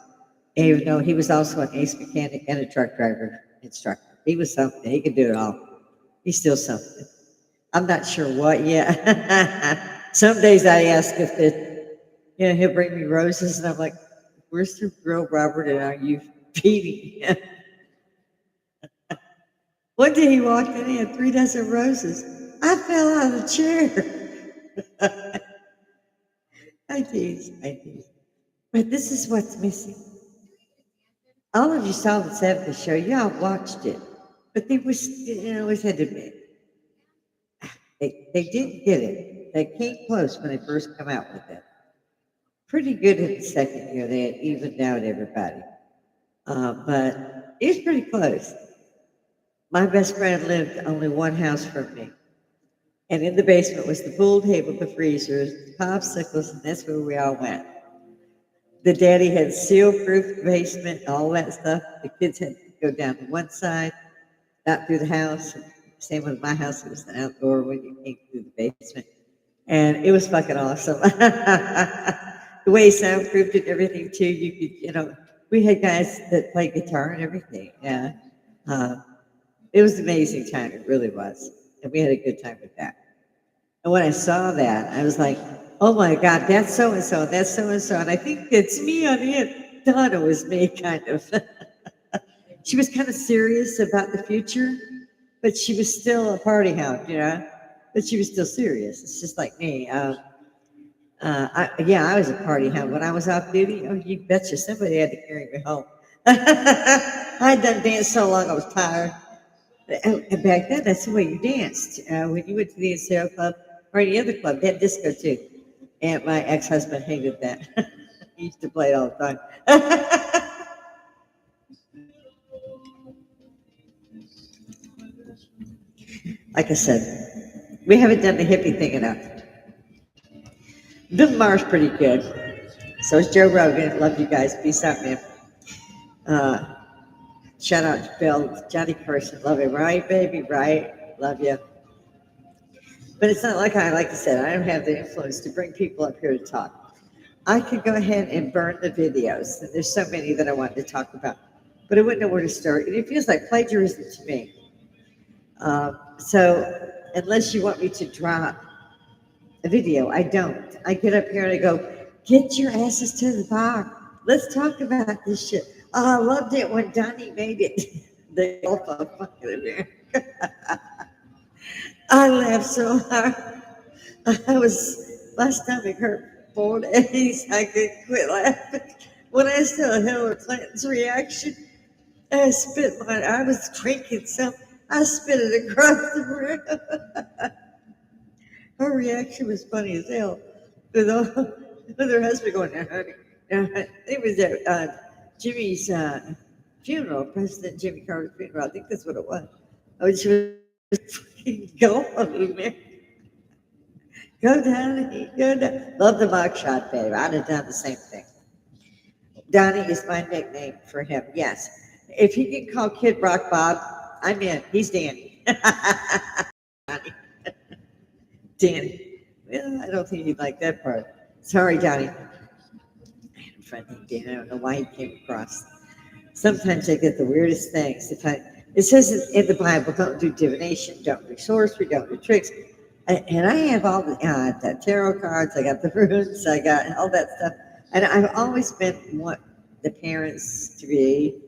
And even though he was also an ace mechanic and a truck driver instructor. He was something. He could do it all. He's still something. I'm not sure what yet. Some days I ask if he'll bring me roses, and I'm like, "Where's the real Robert, and are you feeding him?" One day he walked in, he had 3 dozen roses. I fell out of the chair. I tease. But this is what's missing. All of you saw the 70s show. Y'all watched it. But they was, always had to admit, they didn't get it. They came close when they first come out with it. Pretty good in the second year. They had evened out everybody. But it was pretty close. My best friend lived only one house from me. And in the basement was the pool table, the freezers, the popsicles, and that's where we all went. The daddy had seal-proof basement, all that stuff. The kids had to go down to one side, not through the house. Same with my house; it was the outdoor when you came through the basement, and it was fucking awesome. The way he soundproofed it, and everything too. You could, we had guys that played guitar and everything. Yeah, uh, it was an amazing time. It really was, and we had a good time with that. And when I saw that, I was like, oh my God, that's so and so, that's so and so. And I think it's me on it. Thought it was me, kind of. She was kind of serious about the future, but she was still a party hound. But she was still serious. It's just like me. I was a party hound. When I was off duty, oh, you betcha somebody had to carry me home. I'd done danced so long I was tired. And back then, that's the way you danced. When you went to the NCO club or any other club, they had disco too. And my ex-husband hated that. He used to play it all the time. Like I said, we haven't done the hippie thing enough. Bill Maher's pretty good. So is Joe Rogan. Love you guys. Peace out, man. Uh, Shout out to Bill, Johnny Carson. Love you, right, baby? Right. Love you. But it's not like like I said, I don't have the influence to bring people up here to talk. I could go ahead and burn the videos. There's so many that I wanted to talk about, but I wouldn't know where to start. And it feels like plagiarism to me. So unless you want me to drop a video, I don't. I get up here and I go, get your asses to the bar. Let's talk about this shit. Oh, I loved it when Donnie made it. The Gulf of fucking America. I laughed so hard. My stomach hurt 4 days. I couldn't quit laughing. When I saw Hillary Clinton's reaction, I was drinking some, I spit it across the room. Her reaction was funny as hell. With her husband going, honey. It was at Jimmy's funeral, President Jimmy Carter's funeral. I think that's what it was. Oh, she was freaking going, man. Go down, go down. Love the mug shot, babe. I'd have done the same thing. Donnie is my nickname for him. Yes. If he can call Kid Rock Bob, I'm in. He's Danny. Donnie. Danny. Well, I don't think he'd like that part. Sorry, Donnie. I had a friend named Danny. I don't know why he came across. Sometimes I get the weirdest things. It says in the Bible, don't do divination, don't do sorcery, don't do tricks. And I have all the tarot cards, I got the runes, I got all that stuff. And I've always been what the parents to be.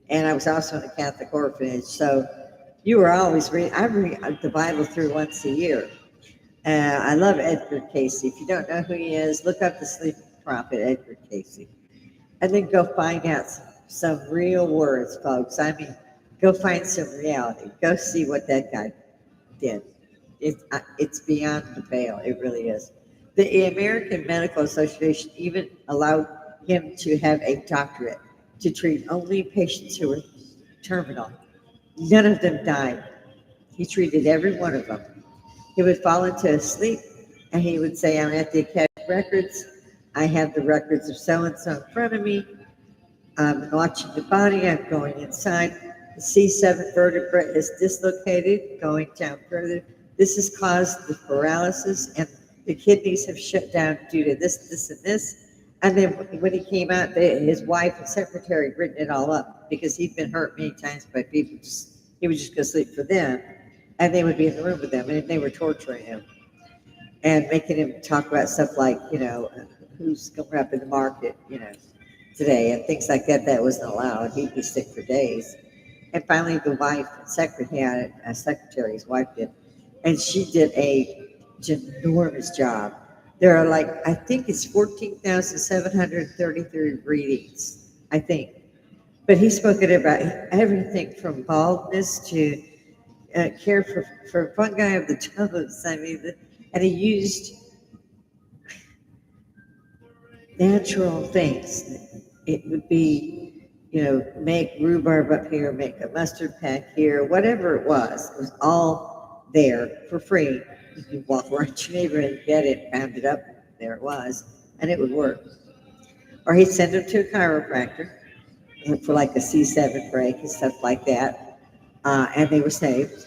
And I was also in a Catholic orphanage. So you were always reading. I read the Bible through once a year. I love Edgar Casey. If you don't know who he is, look up the sleeping prophet, Edgar Casey. And then go find out some real words, folks. I mean, go find some reality. Go see what that guy did. It's beyond the pale. It really is. The American Medical Association even allowed him to have a doctorate to treat only patients who were terminal. None of them died. He treated every one of them. He would fall into sleep and he would say, I'm at the Academy Records. I have the records of so-and-so in front of me. I'm watching the body. I'm going inside. The C7 vertebra is dislocated, going down further. This has caused the paralysis, and the kidneys have shut down due to this, this, and this. And then when he came out, his wife and secretary had written it all up because he'd been hurt many times by people. He would just go sleep for them, and they would be in the room with them, and they were torturing him and making him talk about stuff like, who's going up in the market, today, and things like that. That wasn't allowed. He'd be sick for days. And finally, the wife, secretary, his wife did, and she did a enormous job. There are like, I think it's 14,733 readings, I think. But he spoke at about everything from baldness to care for fungi of the toes. I mean, and he used natural things. It would be, make rhubarb up here, make a mustard pack here, whatever it was all there for free. You could walk around your neighborhood and get it, pound it up, there it was, and it would work. Or he'd send them to a chiropractor for like a C7 break and stuff like that, and they were saved.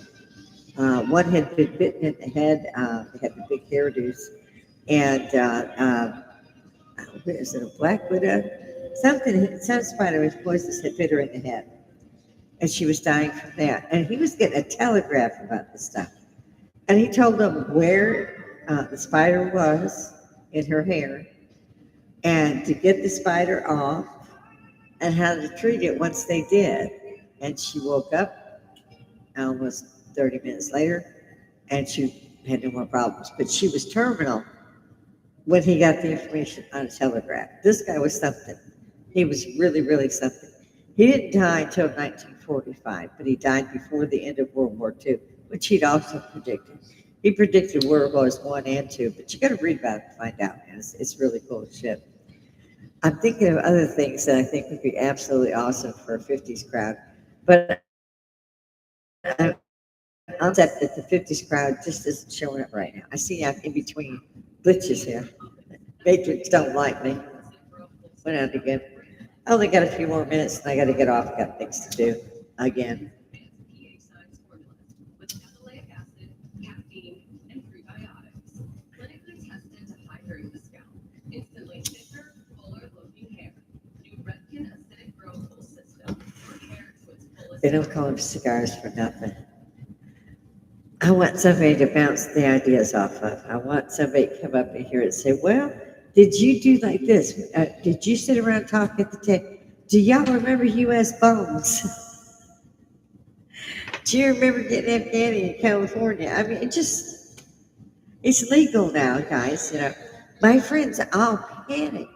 One had been bitten in the head, they had the big hairdos, and what is it, a black widow? Some spider was poisonous had bit her in the head, and she was dying from that. And he was getting a telegraph about this stuff, and he told them where the spider was in her hair, and to get the spider off, and how to treat it once they did. And she woke up almost 30 minutes later, and she had no more problems. But she was terminal when he got the information on a telegraph. This guy was something. He was really, really something. He didn't die until 1945, but he died before the end of World War II, which he'd also predicted. He predicted World Wars I and II, but you got to read about it to find out, man. It's really cool shit. I'm thinking of other things that I think would be absolutely awesome for a 50s crowd, but I'm upset that the 50s crowd just isn't showing up right now. I see I'm in between glitches here. Matrix don't like me. Went out again. I only got a few more minutes and I got to get off. Got things to do again. They don't call them cigars for nothing. I want somebody to bounce the ideas off of. I want somebody to come up in here and say, well, did you do like this? Did you sit around talking at the table? Do y'all remember U.S. bombs? Do you remember getting Afghani in California? I mean, it's legal now, guys. My friends all panic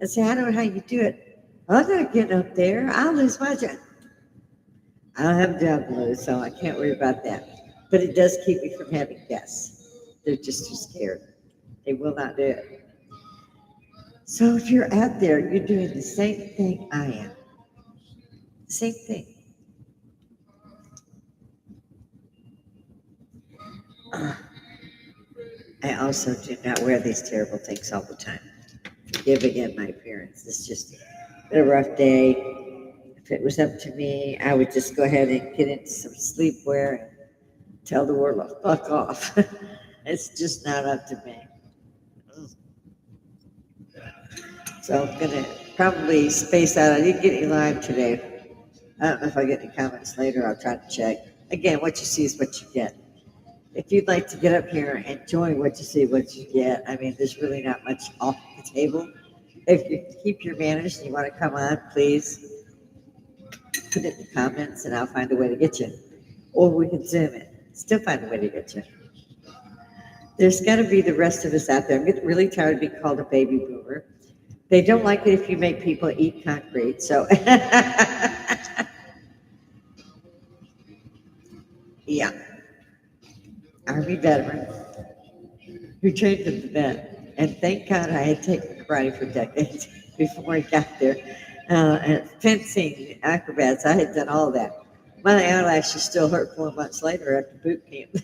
and say, I don't know how you do it. I'm not getting up there. I'll lose my job. I don't have a job to lose, so I can't worry about that. But it does keep me from having guests. They're just too scared. They will not do it. So if you're out there, you're doing the same thing I am. Same thing. I also do not wear these terrible things all the time. Forgive again my appearance. It's just been a rough day. If it was up to me, I would just go ahead and get into some sleepwear and tell the world to fuck off. It's just not up to me. So I'm going to probably space out. I didn't get any live today. I don't know if I get any comments later. I'll try to check. Again, what you see is what you get. If you'd like to get up here and enjoy what you see, what you get, I mean, there's really not much off the table. If you keep your manners and you want to come on, please put it in the comments and I'll find a way to get you. Or we can Zoom it. Still find a way to get you. There's got to be the rest of us out there. I'm getting really tired of being called a baby boomer. They don't like it if you make people eat concrete. So, yeah. Army veteran who trained at the vet. And thank God I had taken karate for decades before I got there. And fencing, acrobats, I had done all that. My eyelashes still hurt 4 months later after boot camp.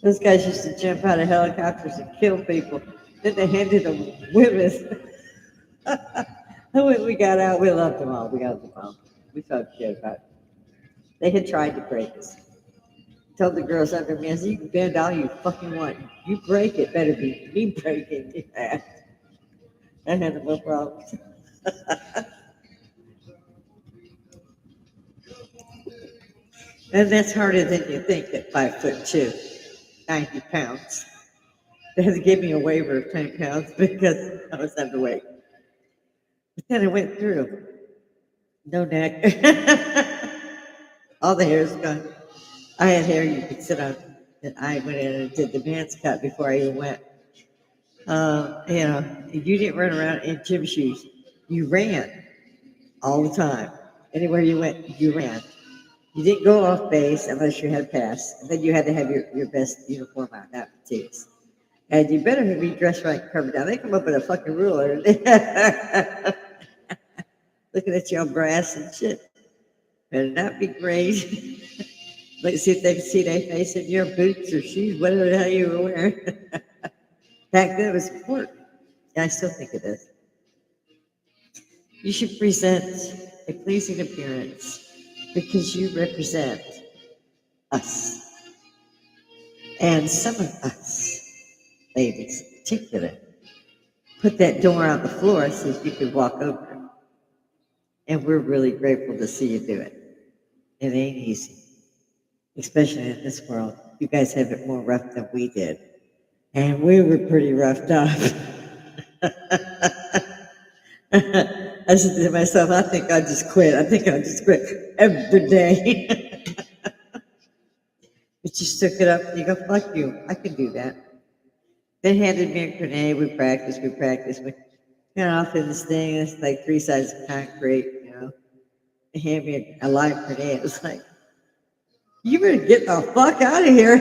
Those guys used to jump out of helicopters and kill people. Then they handed them women. And when we got out, we loved them all. We got them all. We felt good about it. They had tried to break us. Told the girls under me, I said, you can bend all you fucking want. You break it, better be me breaking it. I had no problems. And that's harder than you think at 5'2", 90 pounds. They had to give me a waiver of 10 pounds because I was underweight. But then I went through. No neck. All the hair's gone. I had hair you could sit on I went in and did the dance cut before I even went. You didn't run around in gym shoes. You ran all the time. Anywhere you went, you ran. You didn't go off base unless you had pass. And then you had to have your best uniform on, not fatigues. And you better be dressed right covered down. They come up with a fucking ruler. Looking at you on brass and shit. Better not be great. Let's see if they can see their face in your boots or shoes, whatever the hell you were wearing. Back then it was important. Yeah, I still think it is. You should present a pleasing appearance because you represent us. And some of us, ladies in particular, put that door on the floor so you could walk over. And we're really grateful to see you do it. It ain't easy, especially in this world. You guys have it more rough than we did. And we were pretty roughed up. I said to myself, I think I'll just quit. I think I'll just quit every day. But you took it up and you go, fuck you. I can do that. They handed me a grenade. We practiced. We got off in this thing. It's like 3 sides of concrete. They hand me a live grenade. It's like, you better get the fuck out of here.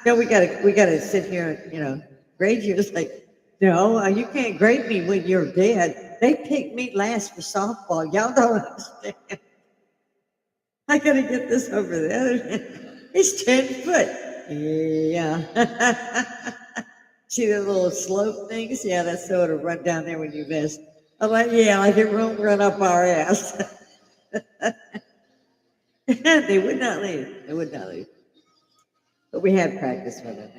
No, we gotta sit here and, grade you. It's like, no, you can't grade me when you're dead. They picked me last for softball. Y'all don't understand. I gotta get this over there. It's 10 foot. Yeah. See the little slope things? Yeah, that's so it'll run down there when you miss. I'm like, yeah, like it won't run up our ass. They would not leave. But we had practice with them.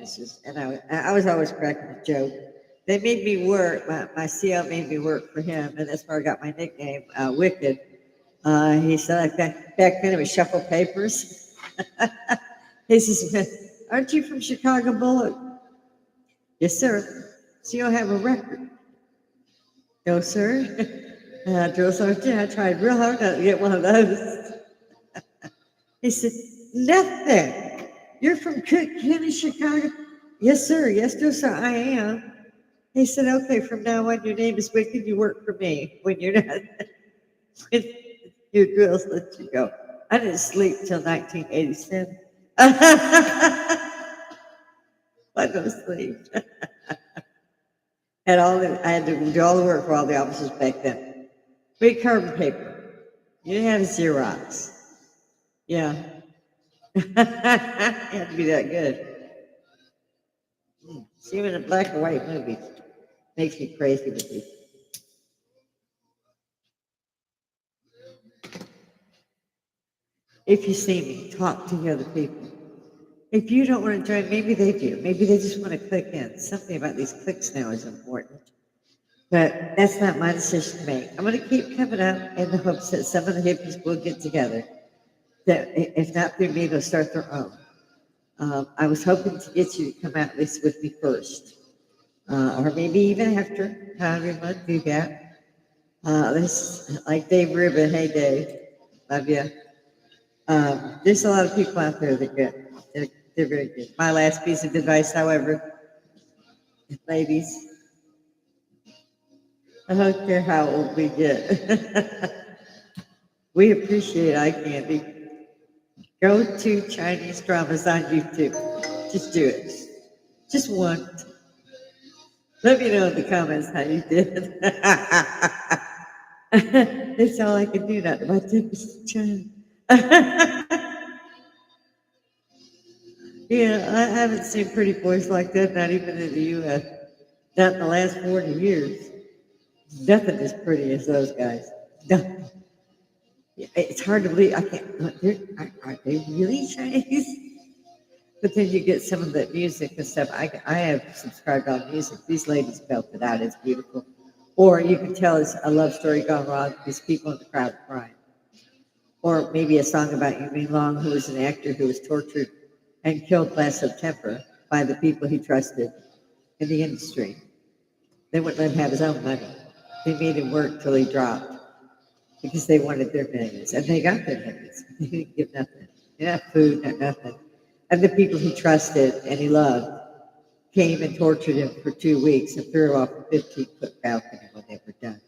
And I was always cracking a joke. They made me work. My CL made me work for him, and that's where I got my nickname, Wicked. He said, back then it was shuffle papers. He says, aren't you from Chicago Bullet? Yes, sir. So you don't have a record? No, sir. Drill sergeant, I tried real hard not to get one of those. He said, nothing. You're from Cook County, Chicago? Yes, sir. Yes, sir, I am. He said, okay, from now on, your name is Wicked. You work for me. When you're not, when your drills let you go. I didn't sleep till 1987. I don't sleep. I had to do all the work for all the officers back then. We had carbon paper. You didn't have Xerox. Yeah. You had to be that good. See, even in black and white movies makes me crazy with these. If you see me, talk to the other people. If you don't want to join, maybe they do. Maybe they just want to click in. Something about these clicks now is important. But that's not my decision to make. I'm going to keep coming up in the hopes that some of the hippies will get together. That if not through me, they'll start their own. I was hoping to get you to come out at least with me first. Or maybe even after, however you want to do that. This, like Dave Rubin, hey Dave, love you. There's a lot of people out there that get, they're very good. My last piece of advice, however, ladies, I don't care how old we get. We appreciate eye candy. Go to Chinese dramas on YouTube. Just do it. Just one. Let me know in the comments how you did. That's all I can do now. My tip is China. Yeah, I haven't seen pretty boys like that, not even in the U.S. Not in the last 40 years. Nothing as pretty as those guys. Nothing. It's hard to believe. I can't. Are they really Chinese? But then you get some of the music and stuff. I have subscribed on music. These ladies belt it out. It's beautiful. Or you can tell it's a love story gone wrong. These people in the crowd crying. Or maybe a song about Yumi Long, who was an actor who was tortured and killed last September by the people he trusted in the industry. They wouldn't let him have his own money. They made him work till he dropped because they wanted their millions. And they got their millions. They didn't give nothing. Not food, not nothing. And the people he trusted and he loved came and tortured him for 2 weeks and threw him off a 15-foot balcony when they were done.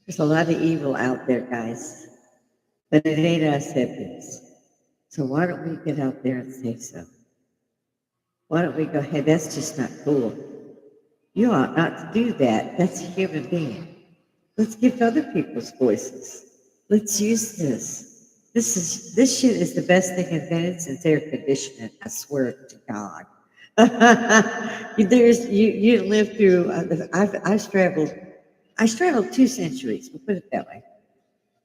There's a lot of evil out there, guys, but it ain't us hippies. So why don't we get out there and say so? Why don't we go, hey, that's just not cool. You ought not to do that. That's a human being. Let's give other people's voices. Let's use this. This shit is the best thing invented since air conditioning. I swear to God. You live through. I straddled 2 centuries. We'll put it that way.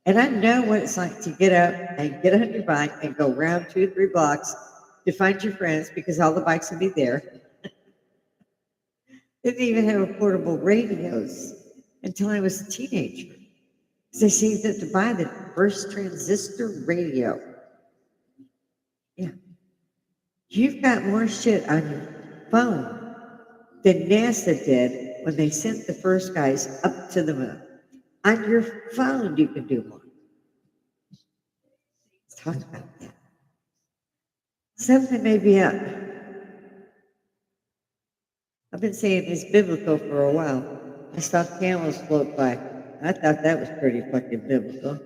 And I know what it's like to get up and get on your bike and go around 2 or 3 blocks to find your friends because all the bikes will be there. Didn't even have portable radios until I was a teenager. Because I saved up to buy the first transistor radio. Yeah. You've got more shit on your phone than NASA did when they sent the first guys up to the moon. On your phone, you can do more. Let's talk about that. Something may be up. I've been saying it's biblical for a while. I saw camels float by. I thought that was pretty fucking biblical.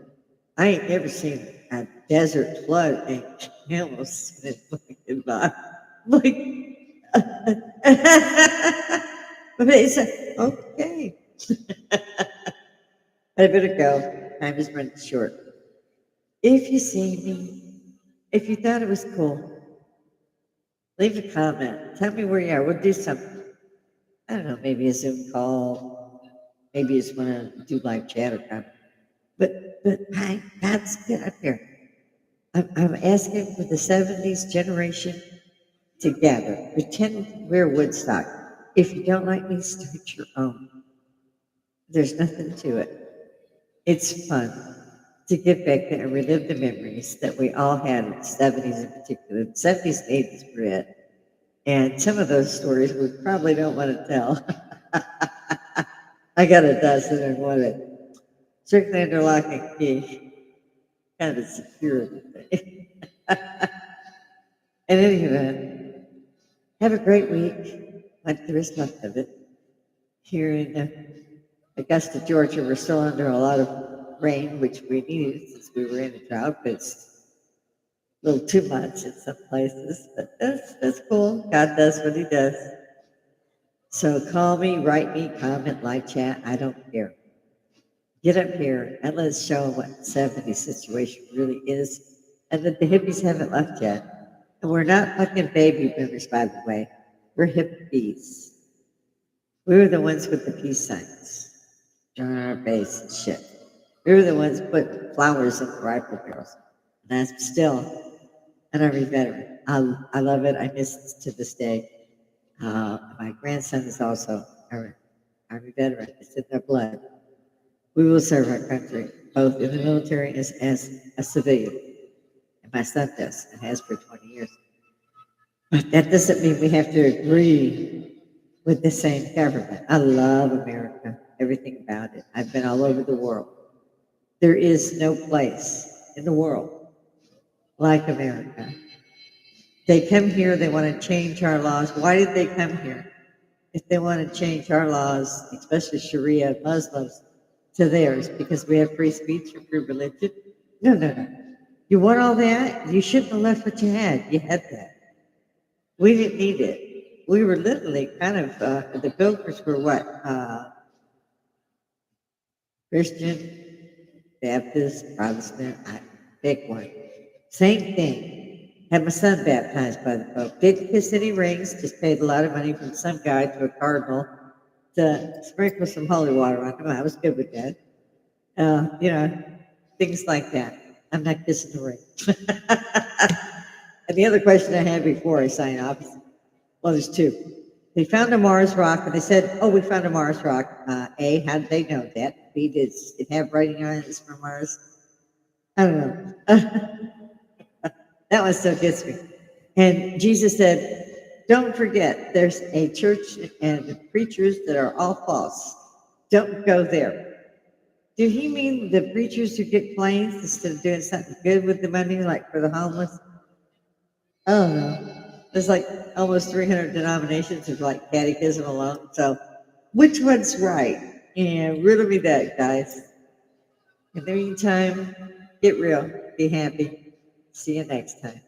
I ain't never seen a desert flood and camels fucking by. Like, but it's okay. I better go. Time is running short. If you see me, if you thought it was cool, leave a comment. Tell me where you are. We'll do something. I don't know, maybe a Zoom call. Maybe you just want to do live chat or comment. But hi, God's get up here. I'm asking for the 70s generation to gather. Pretend we're Woodstock. If you don't like me, start your own. There's nothing to it. It's fun to get back there and relive the memories that we all had in the 70s in particular. The 70s and 80s were it. And some of those stories we probably don't want to tell. I got a dozen and one it. Strictly under lock and key. Kind of a security thing. In any event, have a great week, like there is left of it. Here in Augusta, Georgia, we're still under a lot of rain, which we needed since we were in a drought, but it's a little too much in some places. But that's cool. God does what he does. So call me, write me, comment, live chat. I don't care. Get up here and let's show them what the 70s situation really is and that the hippies haven't left yet. And we're not fucking baby boomers, by the way. We're hippies. We were the ones with the peace signs on our base and shit. We were the ones putting flowers in the rifle barrels. And I'm still an Army veteran. I love it. I miss it to this day. My grandson is also an Army veteran. It's in their blood. We will serve our country, both in the military as a civilian. And my son does, and has for 20 years. But that doesn't mean we have to agree with the same government. I love America, everything about it. I've been all over the world. There is no place in the world like America. They come here, they want to change our laws. Why did they come here? If they want to change our laws, especially Sharia Muslims, to theirs, because we have free speech and free religion? No. You want all that? You shouldn't have left what you had. You had that. We didn't need it. We were literally kind of, the Pilgrims were what? Christian, Baptist, Protestant, pick one. Same thing. Had my son baptized by the Pope. Didn't kiss any rings, just paid a lot of money from some guy to a cardinal to sprinkle some holy water on him. I was good with that. Things like that. I'm not kissing the ring. And the other question I had before I sign off is, well, there's two. They found a Mars rock, and they said, oh, we found a Mars rock. A, how did they know that? B, did it have writing on it? It's from Mars? I don't know. That one still gets me. And Jesus said, don't forget, there's a church and preachers that are all false. Don't go there. Did he mean the preachers who get planes instead of doing something good with the money, like for the homeless? Oh no. There's like almost 300 denominations of like catechism alone. So which one's right? Yeah, riddle me that, guys. In the meantime, get real, be happy. See you next time.